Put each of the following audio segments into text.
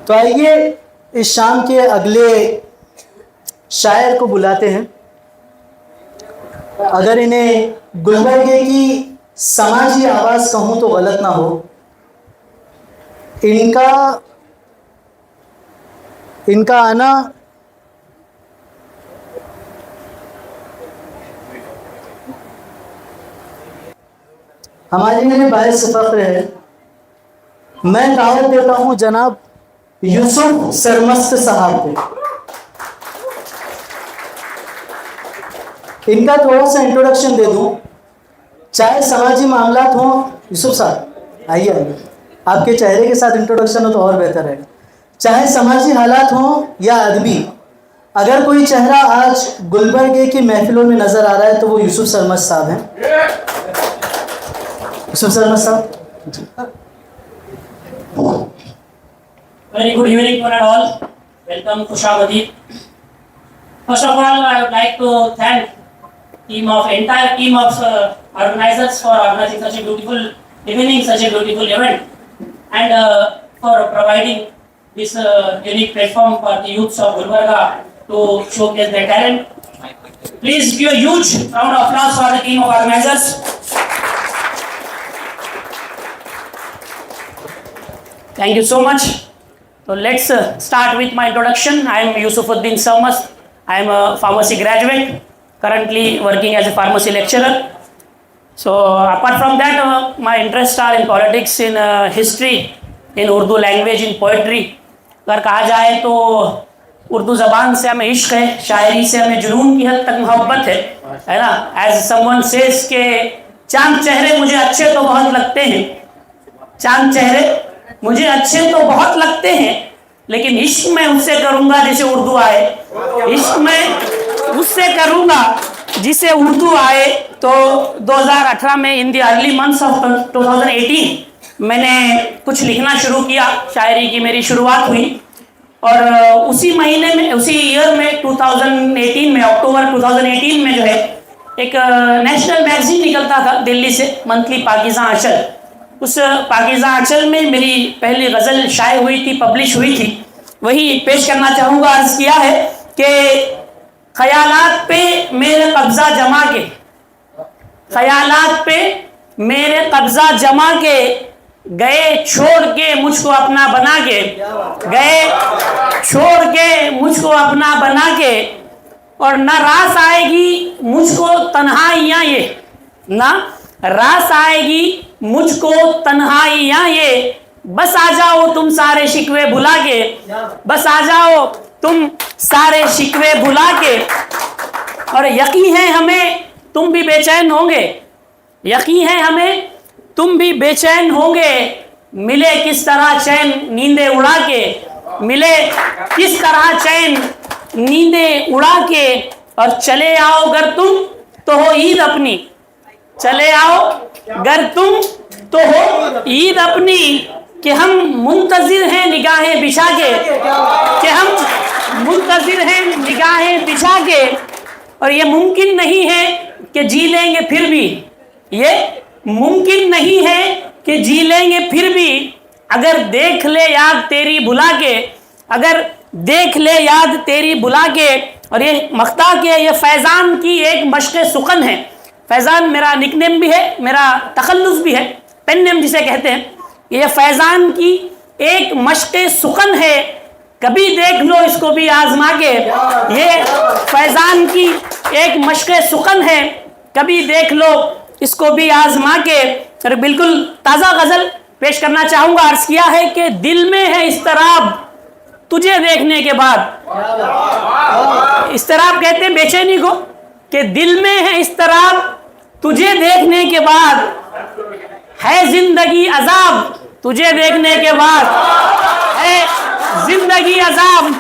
तो आइए इस शाम के अगले शायर को बुलाते हैं। अगर इन्हें गुलबर्गे की समाजी आवाज़ कहूँ तो गलत ना हो। इनका आना हमारे लिए बायस फ़ख्र है। मैं दावत देता हूँ जनाब यूसुफ सरमस्त साहब को। इनका थोड़ा सा इंट्रोडक्शन दे दूं, चाहे समाजी मामलात हों। यूसुफ साहब आइए आइए, आपके चेहरे के साथ इंट्रोडक्शन हो तो और बेहतर रहेगा। चाहे समाजी हालात हों या अदबी, अगर कोई चेहरा आज गुलबर्गे की महफिलों में नज़र आ रहा है तो वो यूसुफ सरमस्त साहब हैं। यूसुफ सरमस्त साहब। Very good evening for all. Welcome to Shamadi. First of all, I would like to thank entire team of organizers for organizing such a beautiful evening, such a beautiful event, and for providing this unique platform for the youths of Gulbarga to showcase their talent. Please give a huge round of applause for the team of organizers. Thank you so much. So let's start with my introduction. I am Yusufuddin Sarmast. I am a pharmacy graduate, currently working as a pharmacy lecturer. So apart from that, my interests are in politics, in history, in Urdu language, in poetry. अगर कहा जाए तो उर्दू ज़बान से हमें इश्क है, शायरी से हमें जुनून की हद तक मोहब्बत है ना। As someone says के चांद चेहरे मुझे अच्छे तो बहुत लगते हैं, चांद चेहरे मुझे अच्छे तो बहुत लगते हैं, लेकिन इश्क में उससे करूंगा जिसे उर्दू आए। इश्क में उससे करूंगा जिसे उर्दू आए। तो 2018 में in the early months of 2018 मैंने कुछ लिखना शुरू किया, शायरी की मेरी शुरुआत हुई। और उसी महीने में, उसी ईयर में 2018 में, अक्टूबर 2018 में जो है एक नेशनल मैगजीन निकलता था दिल्ली से, मंथली पाकिज़ा आंचल। उस पाकिज़ा आंचल में मेरी पहली गज़ल शाये हुई थी, पब्लिश हुई थी, वही पेश करना चाहूँगा। अर्ज़ किया है कि ख़यालात पे मेरे कब्ज़ा जमा के, ख़यालात पे मेरे कब्ज़ा जमा के, गए छोड़ के मुझको अपना बना के, गए छोड़ के मुझको अपना बना के, और न रास आएगी मुझको तन्हाइयाँ ये, ना रास आएगी मुझको तन्हाइयाँ ये, बस आ जाओ तुम सारे शिकवे भुला के, बस आ जाओ तुम सारे शिकवे भुला के। और यकीन है हमें तुम भी बेचैन होंगे, यकीन है हमें तुम भी बेचैन होंगे, मिले किस तरह चैन नींदें उड़ा के, मिले किस तरह चैन नींदें उड़ा के। और चले आओ गर तुम तो हो ईद अपनी, चले आओ गर तुम तो हो ईद अपनी, कि हम मुंतज़िर हैं निगाहें बिछा के, कि हम मुंतज़िर हैं निगाहें बिछा के। और ये मुमकिन नहीं है कि जी लेंगे फिर भी, ये मुमकिन नहीं है कि जी लेंगे फिर भी, अगर देख ले याद तेरी बुला के, अगर देख ले याद तेरी बुला के। और ये मख्ता के, ये फैज़ान की एक मश्क़ सुखन है। फैज़ान मेरा निकनेम भी है, मेरा तखल्लुस भी है, पेन नेम जिसे कहते हैं। ये फैज़ान की एक मश्क़ सुखन है, कभी देख लो इसको भी आज़मा के। ये फैज़ान की एक मश्क़ सुखन है, कभी देख लो इसको भी आज़मा के। और बिल्कुल ताज़ा गज़ल पेश करना चाहूँगा। अर्ज़ किया है कि दिल में है इस्तराब तुझे देखने के बाद, इस्तराब कहते हैं बेचैनी को, कि दिल में है इस्तराब तुझे देखने के बाद, है जिंदगी अजाब तुझे देखने के बाद, है जिंदगी अजाब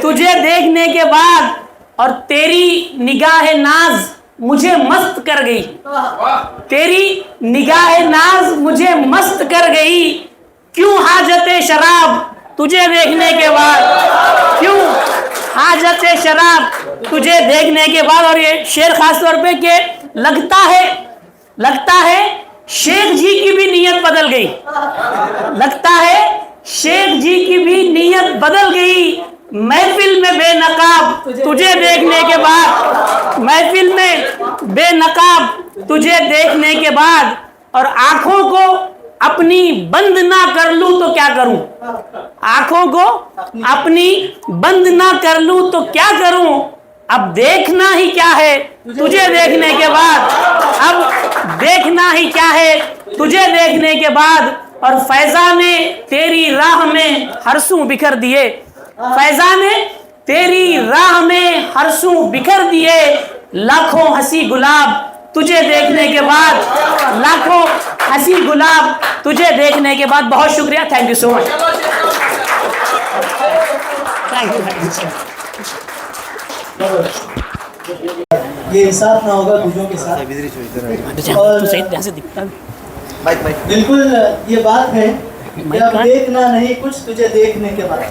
तुझे देखने के बाद। और तेरी निगाह नाज मुझे मस्त कर गई, तेरी निगाह नाज मुझे मस्त कर गई, क्यों हाजते शराब तुझे देखने के बाद, क्यों हाजते शराब तुझे देखने के बाद। और ये शेर खास तौर पे कि लगता है शेख जी की भी नीयत बदल गई, लगता है शेख जी की भी नीयत बदल गई महफिल में बेनकाब तुझे देखने के बाद, महफिल में बेनकाब तुझे देखने के बाद, और आंखों को अपनी बंद ना कर लूं तो क्या करूं, आंखों को अपनी बंद ना कर लूं तो क्या करूं, अब देखना ही क्या है तुझे देखने के बाद, अब देखना ही क्या है तुझे देखने के बाद, और फैजाने तेरी राह में हरसू बिखर दिए, फैजाने तेरी राह में हरसू बिखर दिए, लाखों हंसी गुलाब तुझे देखने के बाद, लाखों हंसी गुलाब तुझे देखने के बाद। बहुत शुक्रिया, thank you so much, thank you. ये इंसाफ ना होगा दूसरों के साथ। और सही ध्यान से दिखता बिल्कुल ये बात है कि अब देखना नहीं कुछ तुझे देखने के बाद।